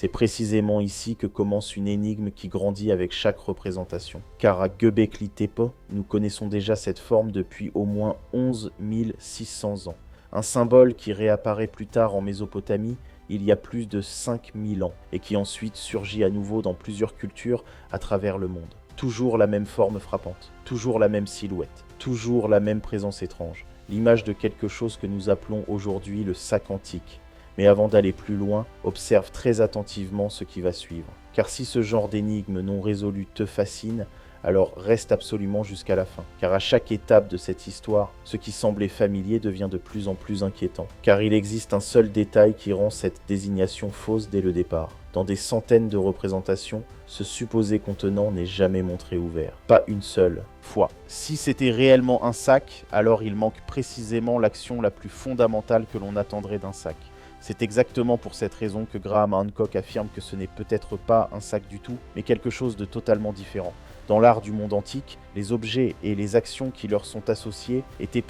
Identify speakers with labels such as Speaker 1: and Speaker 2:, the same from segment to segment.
Speaker 1: C'est précisément ici que commence une énigme qui grandit avec chaque représentation. Car à Göbekli Tepe, nous connaissons déjà cette forme depuis au moins 11 600 ans. Un symbole qui réapparaît plus tard en Mésopotamie, il y a plus de 5000 ans, et qui ensuite surgit à nouveau dans plusieurs cultures à travers le monde. Toujours la même forme frappante, toujours la même silhouette, toujours la même présence étrange, l'image de quelque chose que nous appelons aujourd'hui le sac antique. Mais avant d'aller plus loin, observe très attentivement ce qui va suivre. Car si ce genre d'énigme non résolue te fascine, alors reste absolument jusqu'à la fin. Car à chaque étape de cette histoire, ce qui semblait familier devient de plus en plus inquiétant. Car il existe un seul détail qui rend cette désignation fausse dès le départ. Dans des centaines de représentations, ce supposé contenant n'est jamais montré ouvert. Pas une seule fois. Si c'était réellement un sac, alors il manque précisément l'action la plus fondamentale que l'on attendrait d'un sac. C'est exactement pour cette raison que Graham Hancock affirme que ce n'est peut-être pas un sac du tout, mais quelque chose de totalement différent. Dans l'art du monde antique, les objets et les actions qui leur sont associés étaient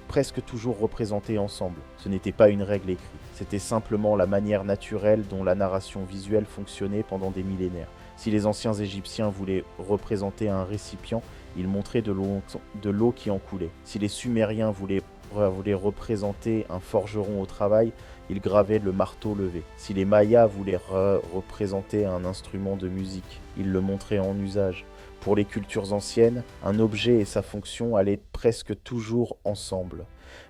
Speaker 1: presque toujours représentés ensemble. Ce n'était pas une règle écrite, c'était simplement la manière naturelle dont la narration visuelle fonctionnait pendant des millénaires. Si les anciens Égyptiens voulaient représenter un récipient, ils montraient de l'eau qui en coulait. Si les Sumériens voulaient représenter un forgeron au travail, ils gravaient le marteau levé. Si les Mayas voulaient représenter un instrument de musique, ils le montraient en usage. Pour les cultures anciennes, un objet et sa fonction allaient presque toujours ensemble.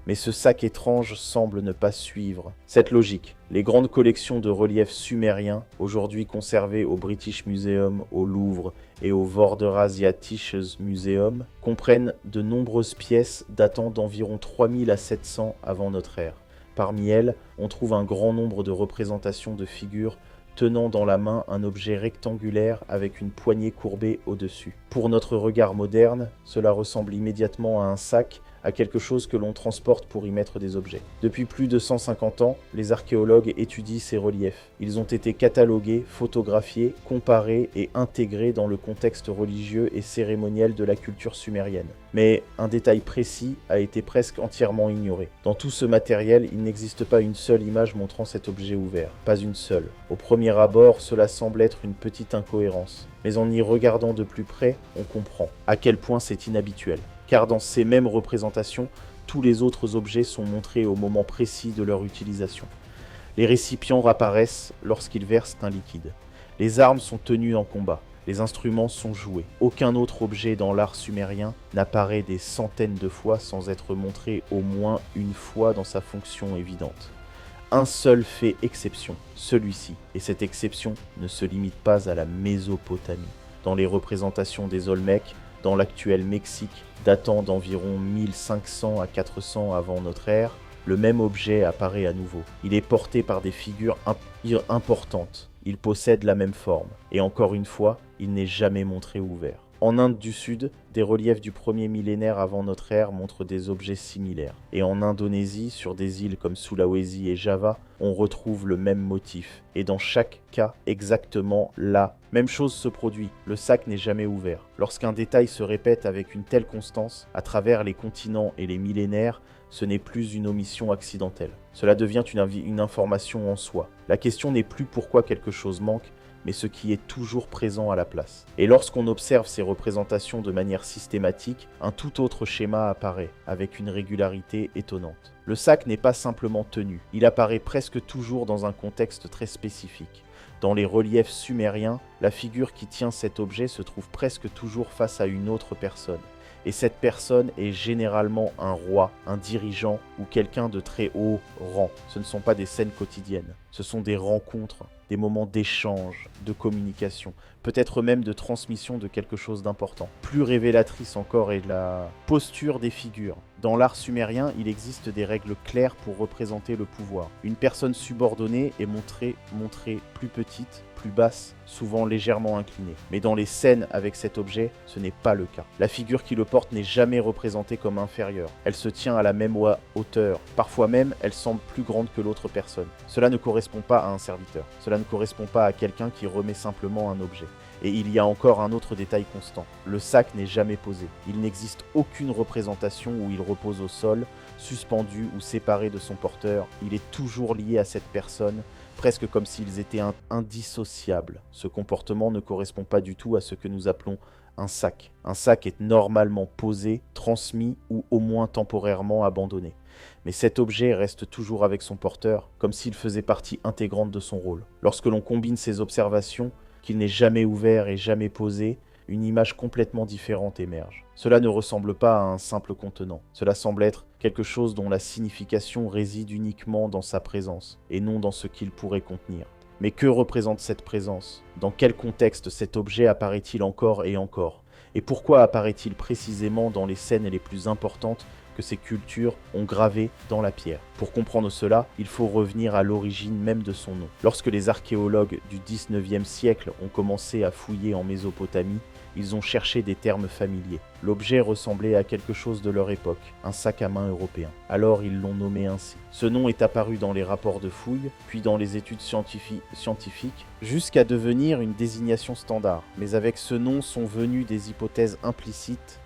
Speaker 1: Mais ce sac étrange semble ne pas suivre cette logique. Les grandes collections de reliefs sumériens, aujourd'hui conservées au British Museum, au Louvre et au Vorderasiatisches Museum, comprennent de nombreuses pièces datant d'environ 3000 à 700 avant notre ère. Parmi elles, on trouve un grand nombre de représentations de figures tenant dans la main un objet rectangulaire avec une poignée courbée au-dessus. Pour notre regard moderne, cela ressemble immédiatement à un sac, à quelque chose que l'on transporte pour y mettre des objets. Depuis plus de 150 ans, les archéologues étudient ces reliefs. Ils ont été catalogués, photographiés, comparés et intégrés dans le contexte religieux et cérémoniel de la culture sumérienne. Mais un détail précis a été presque entièrement ignoré. Dans tout ce matériel, il n'existe pas une seule image montrant cet objet ouvert. Pas une seule. Au premier abord, cela semble être une petite incohérence. Mais en y regardant de plus près, on comprend à quel point c'est inhabituel. Car dans ces mêmes représentations, tous les autres objets sont montrés au moment précis de leur utilisation. Les récipients apparaissent lorsqu'ils versent un liquide. Les armes sont tenues en combat. Les instruments sont joués. Aucun autre objet dans l'art sumérien n'apparaît des centaines de fois sans être montré au moins une fois dans sa fonction évidente. Un seul fait exception, celui-ci, et cette exception ne se limite pas à la Mésopotamie. Dans les représentations des Olmèques, dans l'actuel Mexique, datant d'environ 1500 à 400 avant notre ère, le même objet apparaît à nouveau. Il est porté par des figures importantes. Il possède la même forme. Et encore une fois, il n'est jamais montré ouvert. En Inde du Sud, des reliefs du premier millénaire avant notre ère montrent des objets similaires. Et en Indonésie, sur des îles comme Sulawesi et Java, on retrouve le même motif. Et dans chaque cas, exactement la même chose se produit. Le sac n'est jamais ouvert. Lorsqu'un détail se répète avec une telle constance, à travers les continents et les millénaires, ce n'est plus une omission accidentelle. Cela devient une information en soi. La question n'est plus pourquoi quelque chose manque, mais ce qui est toujours présent à la place. Et lorsqu'on observe ces représentations de manière systématique, un tout autre schéma apparaît, avec une régularité étonnante. Le sac n'est pas simplement tenu, il apparaît presque toujours dans un contexte très spécifique. Dans les reliefs sumériens, la figure qui tient cet objet se trouve presque toujours face à une autre personne. Et cette personne est généralement un roi, un dirigeant ou quelqu'un de très haut rang. Ce ne sont pas des scènes quotidiennes, ce sont des rencontres, des moments d'échange, de communication, peut-être même de transmission de quelque chose d'important. Plus révélatrice encore est la posture des figures. Dans l'art sumérien, il existe des règles claires pour représenter le pouvoir. Une personne subordonnée est montrée plus petite, plus basse, souvent légèrement inclinée. Mais dans les scènes avec cet objet, ce n'est pas le cas. La figure qui le porte n'est jamais représentée comme inférieure. Elle se tient à la même hauteur. Parfois même, elle semble plus grande que l'autre personne. Cela ne correspond pas à un serviteur. Cela ne correspond pas à quelqu'un qui remet simplement un objet. Et il y a encore un autre détail constant. Le sac n'est jamais posé. Il n'existe aucune représentation où il repose au sol, suspendu ou séparé de son porteur. Il est toujours lié à cette personne, presque comme s'ils étaient indissociables. Ce comportement ne correspond pas du tout à ce que nous appelons un sac. Un sac est normalement posé, transmis ou au moins temporairement abandonné. Mais cet objet reste toujours avec son porteur, comme s'il faisait partie intégrante de son rôle. Lorsque l'on combine ces observations, qu'il n'est jamais ouvert et jamais posé, une image complètement différente émerge. Cela ne ressemble pas à un simple contenant. Cela semble être quelque chose dont la signification réside uniquement dans sa présence, et non dans ce qu'il pourrait contenir. Mais que représente cette présence? Dans quel contexte cet objet apparaît-il encore et encore? Et pourquoi apparaît-il précisément dans les scènes les plus importantes que ces cultures ont gravées dans la pierre? Pour comprendre cela, il faut revenir à l'origine même de son nom. Lorsque les archéologues du 19e siècle ont commencé à fouiller en Mésopotamie, ils ont cherché des termes familiers. L'objet ressemblait à quelque chose de leur époque, un sac à main européen. Alors ils l'ont nommé ainsi. Ce nom est apparu dans les rapports de fouilles, puis dans les études scientifiques, jusqu'à devenir une désignation standard. Mais avec ce nom sont venues des hypothèses implicites.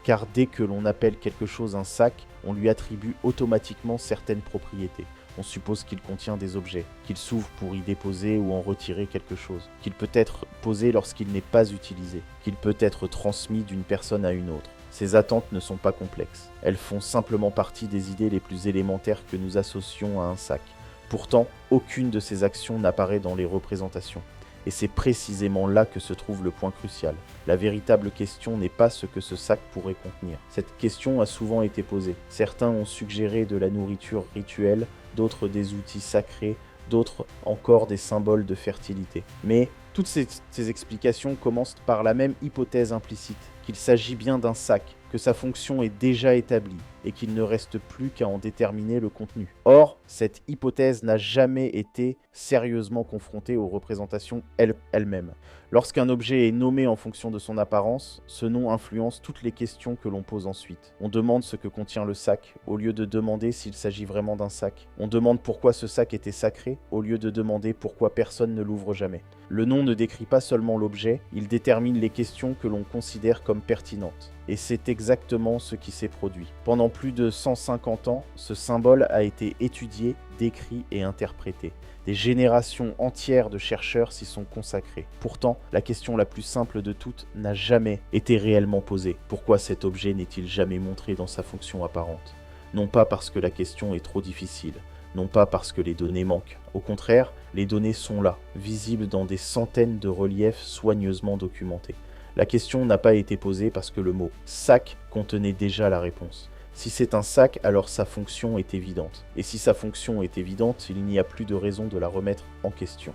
Speaker 1: Car dès que l'on appelle quelque chose un sac, on lui attribue automatiquement certaines propriétés. On suppose qu'il contient des objets, qu'il s'ouvre pour y déposer ou en retirer quelque chose, qu'il peut être posé lorsqu'il n'est pas utilisé, qu'il peut être transmis d'une personne à une autre. Ces attentes ne sont pas complexes. Elles font simplement partie des idées les plus élémentaires que nous associons à un sac. Pourtant, aucune de ces actions n'apparaît dans les représentations. Et c'est précisément là que se trouve le point crucial. La véritable question n'est pas ce que ce sac pourrait contenir. Cette question a souvent été posée. Certains ont suggéré de la nourriture rituelle, d'autres des outils sacrés, d'autres encore des symboles de fertilité. Mais toutes ces explications commencent par la même hypothèse implicite, qu'il s'agit bien d'un sac, que sa fonction est déjà établie et qu'il ne reste plus qu'à en déterminer le contenu. Or, cette hypothèse n'a jamais été sérieusement confrontée aux représentations elles-mêmes. Lorsqu'un objet est nommé en fonction de son apparence, ce nom influence toutes les questions que l'on pose ensuite. On demande ce que contient le sac, au lieu de demander s'il s'agit vraiment d'un sac. On demande pourquoi ce sac était sacré, au lieu de demander pourquoi personne ne l'ouvre jamais. Le nom ne décrit pas seulement l'objet, il détermine les questions que l'on considère comme pertinentes. Et c'est exactement ce qui s'est produit. Pendant plus de 150 ans, ce symbole a été étudié, décrit et interprété. Des générations entières de chercheurs s'y sont consacrés. Pourtant, la question la plus simple de toutes n'a jamais été réellement posée. Pourquoi cet objet n'est-il jamais montré dans sa fonction apparente? Non pas parce que la question est trop difficile, non pas parce que les données manquent. Au contraire, les données sont là, visibles dans des centaines de reliefs soigneusement documentés. La question n'a pas été posée parce que le mot « sac » contenait déjà la réponse. Si c'est un sac, alors sa fonction est évidente. Et si sa fonction est évidente, il n'y a plus de raison de la remettre en question.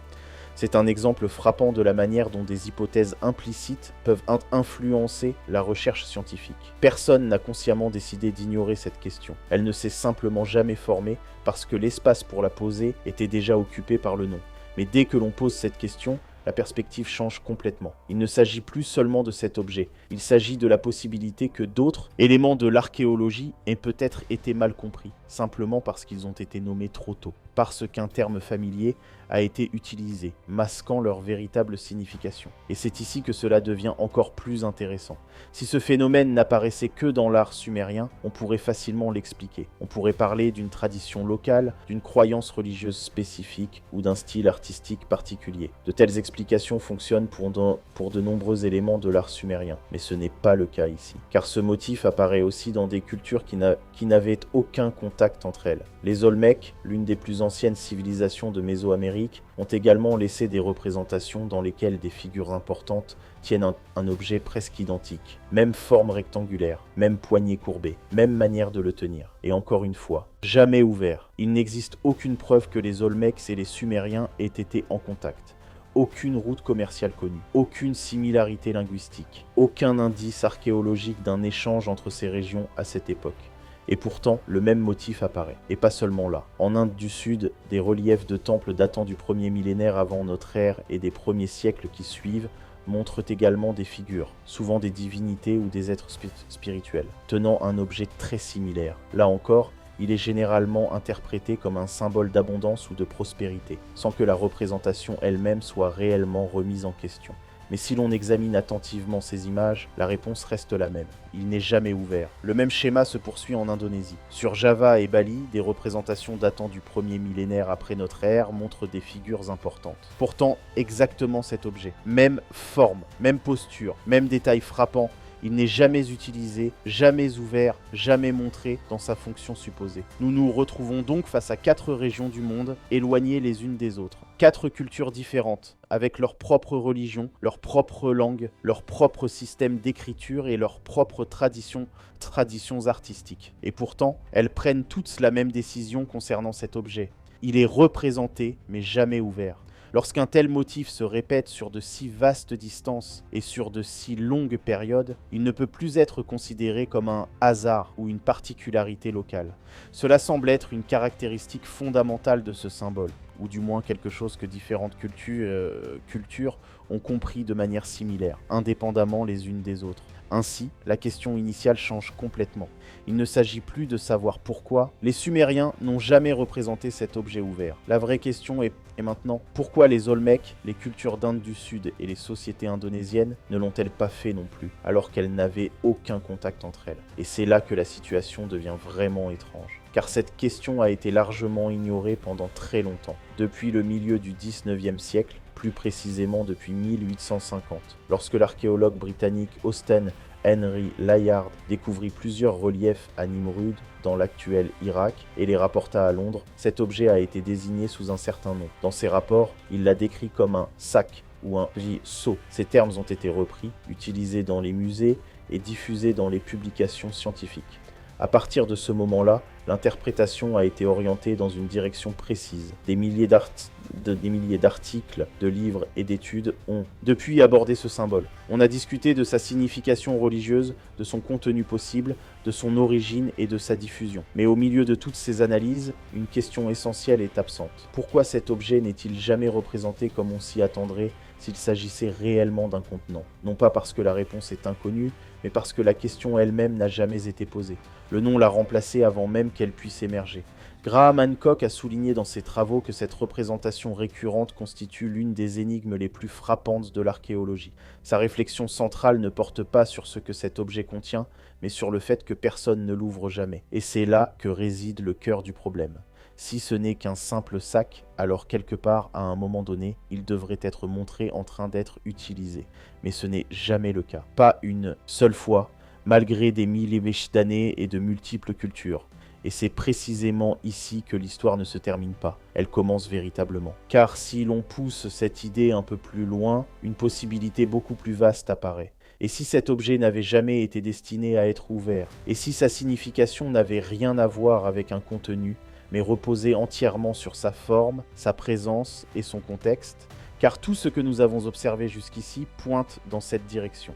Speaker 1: C'est un exemple frappant de la manière dont des hypothèses implicites peuvent influencer la recherche scientifique. Personne n'a consciemment décidé d'ignorer cette question. Elle ne s'est simplement jamais formée parce que l'espace pour la poser était déjà occupé par le nom. Mais dès que l'on pose cette question, la perspective change complètement. Il ne s'agit plus seulement de cet objet, il s'agit de la possibilité que d'autres éléments de l'archéologie aient peut-être été mal compris, simplement parce qu'ils ont été nommés trop tôt, parce qu'un terme familier a été utilisé, masquant leur véritable signification. Et c'est ici que cela devient encore plus intéressant. Si ce phénomène n'apparaissait que dans l'art sumérien, on pourrait facilement l'expliquer. On pourrait parler d'une tradition locale, d'une croyance religieuse spécifique ou d'un style artistique particulier. De telles explications fonctionnent pour de nombreux éléments de l'art sumérien, mais ce n'est pas le cas ici. Car ce motif apparaît aussi dans des cultures qui n'avaient aucun contact entre elles. Les Olmecs, l'une des plus anciennes civilisations de Mésoamérique, ont également laissé des représentations dans lesquelles des figures importantes tiennent un objet presque identique. Même forme rectangulaire, même poignée courbée, même manière de le tenir. Et encore une fois, jamais ouvert. Il n'existe aucune preuve que les Olmecs et les Sumériens aient été en contact. Aucune route commerciale connue, aucune similarité linguistique, aucun indice archéologique d'un échange entre ces régions à cette époque. Et pourtant, le même motif apparaît. Et pas seulement là. En Inde du Sud, des reliefs de temples datant du 1er millénaire avant notre ère et des premiers siècles qui suivent montrent également des figures, souvent des divinités ou des êtres spirituels, tenant un objet très similaire. Là encore, il est généralement interprété comme un symbole d'abondance ou de prospérité, sans que la représentation elle-même soit réellement remise en question. Mais si l'on examine attentivement ces images, la réponse reste la même. Il n'est jamais ouvert. Le même schéma se poursuit en Indonésie. Sur Java et Bali, des représentations datant du premier millénaire après notre ère montrent des figures importantes. Pourtant, exactement cet objet. Même forme, même posture, même détail frappant. Il n'est jamais utilisé, jamais ouvert, jamais montré dans sa fonction supposée. Nous nous retrouvons donc face à 4 régions du monde, éloignées les unes des autres. 4 cultures différentes, avec leur propre religion, leur propre langue, leur propre système d'écriture et leurs propres traditions artistiques. Et pourtant, elles prennent toutes la même décision concernant cet objet. Il est représenté, mais jamais ouvert. Lorsqu'un tel motif se répète sur de si vastes distances et sur de si longues périodes, il ne peut plus être considéré comme un hasard ou une particularité locale. Cela semble être une caractéristique fondamentale de ce symbole, ou du moins quelque chose que différentes cultures ont compris de manière similaire, indépendamment les unes des autres. Ainsi, la question initiale change complètement. Il ne s'agit plus de savoir pourquoi. Les Sumériens n'ont jamais représenté cet objet ouvert. La vraie question est maintenant, pourquoi les Olmecs, les cultures d'Inde du Sud et les sociétés indonésiennes ne l'ont-elles pas fait non plus, alors qu'elles n'avaient aucun contact entre elles? Et c'est là que la situation devient vraiment étrange. Car cette question a été largement ignorée pendant très longtemps, depuis le milieu du 19e siècle, plus précisément depuis 1850, lorsque l'archéologue britannique Austen Henry Layard découvrit plusieurs reliefs à Nimrud dans l'actuel Irak et les rapporta à Londres. Cet objet a été désigné sous un certain nom. Dans ses rapports, il l'a décrit comme un sac ou un seau. Ces termes ont été repris, utilisés dans les musées et diffusés dans les publications scientifiques. À partir de ce moment-là, l'interprétation a été orientée dans une direction précise. Des milliers d'articles, de livres et d'études ont depuis abordé ce symbole. On a discuté de sa signification religieuse, de son contenu possible, de son origine et de sa diffusion. Mais au milieu de toutes ces analyses, une question essentielle est absente. Pourquoi cet objet n'est-il jamais représenté comme on s'y attendrait s'il s'agissait réellement d'un contenant? Non pas parce que la réponse est inconnue, mais parce que la question elle-même n'a jamais été posée. Le nom l'a remplacée avant même qu'elle puisse émerger. Graham Hancock a souligné dans ses travaux que cette représentation récurrente constitue l'une des énigmes les plus frappantes de l'archéologie. Sa réflexion centrale ne porte pas sur ce que cet objet contient, mais sur le fait que personne ne l'ouvre jamais. Et c'est là que réside le cœur du problème. Si ce n'est qu'un simple sac, alors quelque part, à un moment donné, il devrait être montré en train d'être utilisé. Mais ce n'est jamais le cas. Pas une seule fois, malgré des milliers d'années et de multiples cultures. Et c'est précisément ici que l'histoire ne se termine pas. Elle commence véritablement. Car si l'on pousse cette idée un peu plus loin, une possibilité beaucoup plus vaste apparaît. Et si cet objet n'avait jamais été destiné à être ouvert? Et si sa signification n'avait rien à voir avec un contenu, mais reposait entièrement sur sa forme, sa présence et son contexte? Car tout ce que nous avons observé jusqu'ici pointe dans cette direction.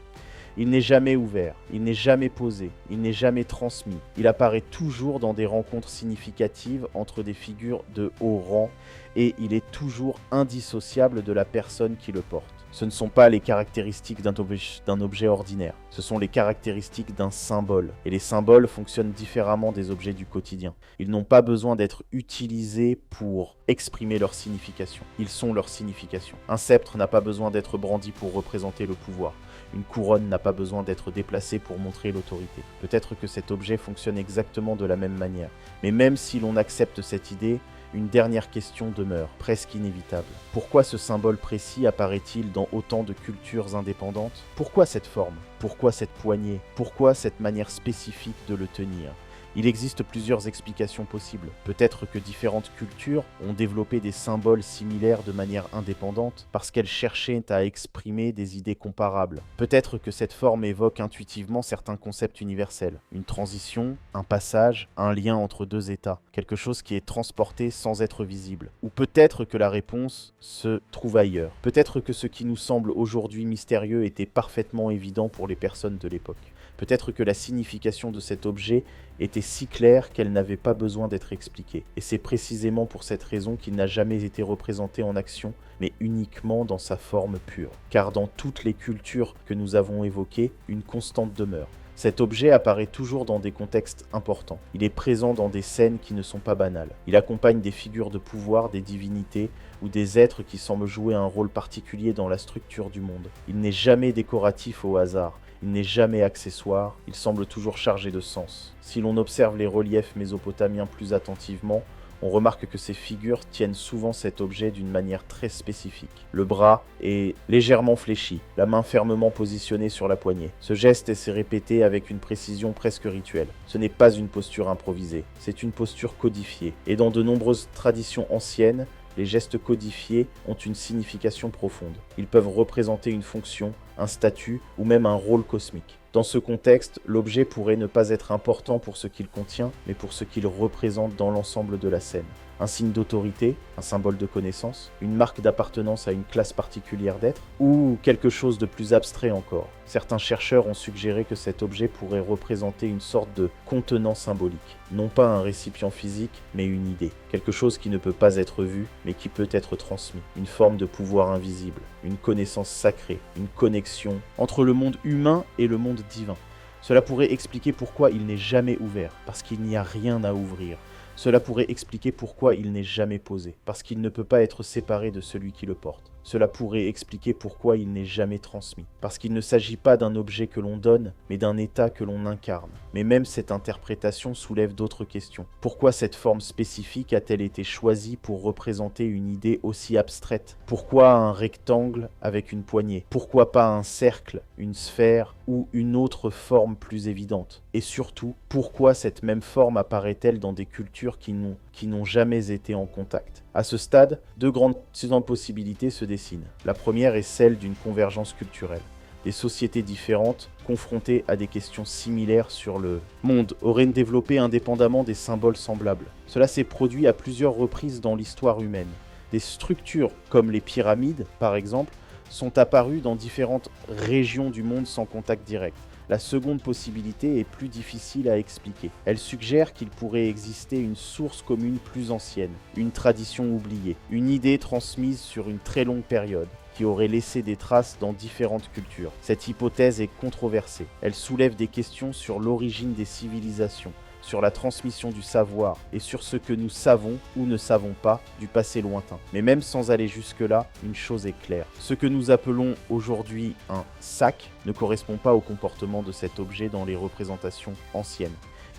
Speaker 1: Il n'est jamais ouvert, il n'est jamais posé, il n'est jamais transmis. Il apparaît toujours dans des rencontres significatives entre des figures de haut rang et il est toujours indissociable de la personne qui le porte. Ce ne sont pas les caractéristiques d'un objet ordinaire, ce sont les caractéristiques d'un symbole. Et les symboles fonctionnent différemment des objets du quotidien. Ils n'ont pas besoin d'être utilisés pour exprimer leur signification. Ils sont leur signification. Un sceptre n'a pas besoin d'être brandi pour représenter le pouvoir. Une couronne n'a pas besoin d'être déplacée pour montrer l'autorité. Peut-être que cet objet fonctionne exactement de la même manière. Mais même si l'on accepte cette idée, une dernière question demeure, presque inévitable. Pourquoi ce symbole précis apparaît-il dans autant de cultures indépendantes? Pourquoi cette forme? Pourquoi cette poignée? Pourquoi cette manière spécifique de le tenir? Il existe plusieurs explications possibles. Peut-être que différentes cultures ont développé des symboles similaires de manière indépendante parce qu'elles cherchaient à exprimer des idées comparables. Peut-être que cette forme évoque intuitivement certains concepts universels. Une transition, un passage, un lien entre deux états. Quelque chose qui est transporté sans être visible. Ou peut-être que la réponse se trouve ailleurs. Peut-être que ce qui nous semble aujourd'hui mystérieux était parfaitement évident pour les personnes de l'époque. Peut-être que la signification de cet objet était si claire qu'elle n'avait pas besoin d'être expliquée. Et c'est précisément pour cette raison qu'il n'a jamais été représenté en action, mais uniquement dans sa forme pure. Car dans toutes les cultures que nous avons évoquées, une constante demeure. Cet objet apparaît toujours dans des contextes importants. Il est présent dans des scènes qui ne sont pas banales. Il accompagne des figures de pouvoir, des divinités ou des êtres qui semblent jouer un rôle particulier dans la structure du monde. Il n'est jamais décoratif au hasard. Il n'est jamais accessoire, il semble toujours chargé de sens. Si l'on observe les reliefs mésopotamiens plus attentivement, on remarque que ces figures tiennent souvent cet objet d'une manière très spécifique. Le bras est légèrement fléchi, la main fermement positionnée sur la poignée. Ce geste est répété avec une précision presque rituelle. Ce n'est pas une posture improvisée, c'est une posture codifiée. Et dans de nombreuses traditions anciennes, les gestes codifiés ont une signification profonde. Ils peuvent représenter une fonction, un statut ou même un rôle cosmique. Dans ce contexte, l'objet pourrait ne pas être important pour ce qu'il contient, mais pour ce qu'il représente dans l'ensemble de la scène. Un signe d'autorité, un symbole de connaissance, une marque d'appartenance à une classe particulière d'êtres, ou quelque chose de plus abstrait encore. Certains chercheurs ont suggéré que cet objet pourrait représenter une sorte de contenant symbolique. Non pas un récipient physique, mais une idée. Quelque chose qui ne peut pas être vu, mais qui peut être transmis. Une forme de pouvoir invisible, une connaissance sacrée, une connexion entre le monde humain et le monde divin. Cela pourrait expliquer pourquoi il n'est jamais ouvert, parce qu'il n'y a rien à ouvrir. Cela pourrait expliquer pourquoi il n'est jamais posé, parce qu'il ne peut pas être séparé de celui qui le porte. Cela pourrait expliquer pourquoi il n'est jamais transmis, parce qu'il ne s'agit pas d'un objet que l'on donne, mais d'un état que l'on incarne. Mais même cette interprétation soulève d'autres questions. Pourquoi cette forme spécifique a-t-elle été choisie pour représenter une idée aussi abstraite? Pourquoi un rectangle avec une poignée? Pourquoi pas un cercle, une sphère ou une autre forme plus évidente? Et surtout, pourquoi cette même forme apparaît-elle dans des cultures qui n'ont jamais été en contact? À ce stade, deux grandes possibilités se dessinent. La première est celle d'une convergence culturelle. Des sociétés différentes, confrontées à des questions similaires sur le monde, auraient développé indépendamment des symboles semblables. Cela s'est produit à plusieurs reprises dans l'histoire humaine. Des structures comme les pyramides, par exemple, sont apparues dans différentes régions du monde sans contact direct. La seconde possibilité est plus difficile à expliquer. Elle suggère qu'il pourrait exister une source commune plus ancienne, une tradition oubliée, une idée transmise sur une très longue période, qui aurait laissé des traces dans différentes cultures. Cette hypothèse est controversée. Elle soulève des questions sur l'origine des civilisations, sur la transmission du savoir et sur ce que nous savons ou ne savons pas du passé lointain. Mais même sans aller jusque-là, une chose est claire. Ce que nous appelons aujourd'hui un sac ne correspond pas au comportement de cet objet dans les représentations anciennes.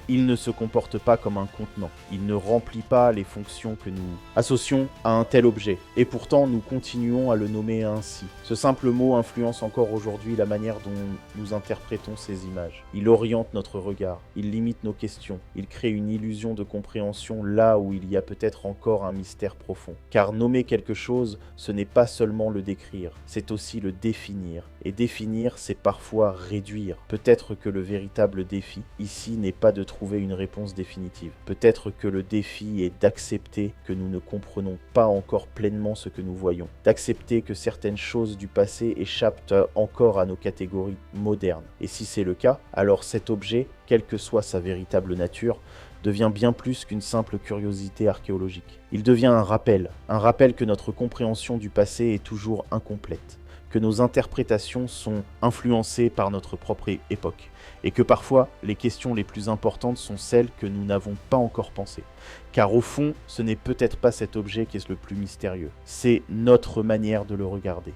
Speaker 1: Il ne se comporte pas comme un contenant. Il ne remplit pas les fonctions que nous associons à un tel objet. Et pourtant, nous continuons à le nommer ainsi. Ce simple mot influence encore aujourd'hui la manière dont nous interprétons ces images. Il oriente notre regard. Il limite nos questions. Il crée une illusion de compréhension là où il y a peut-être encore un mystère profond. Car nommer quelque chose, ce n'est pas seulement le décrire, c'est aussi le définir. Et définir, c'est parfois réduire. Peut-être que le véritable défi, ici, n'est pas de trouver une réponse définitive. Peut-être que le défi est d'accepter que nous ne comprenons pas encore pleinement ce que nous voyons. D'accepter que certaines choses du passé échappent encore à nos catégories modernes. Et si c'est le cas, alors cet objet, quelle que soit sa véritable nature, devient bien plus qu'une simple curiosité archéologique. Il devient un rappel que notre compréhension du passé est toujours incomplète, que nos interprétations sont influencées par notre propre époque, et que parfois les questions les plus importantes sont celles que nous n'avons pas encore pensées. Car au fond, ce n'est peut-être pas cet objet qui est le plus mystérieux, c'est notre manière de le regarder.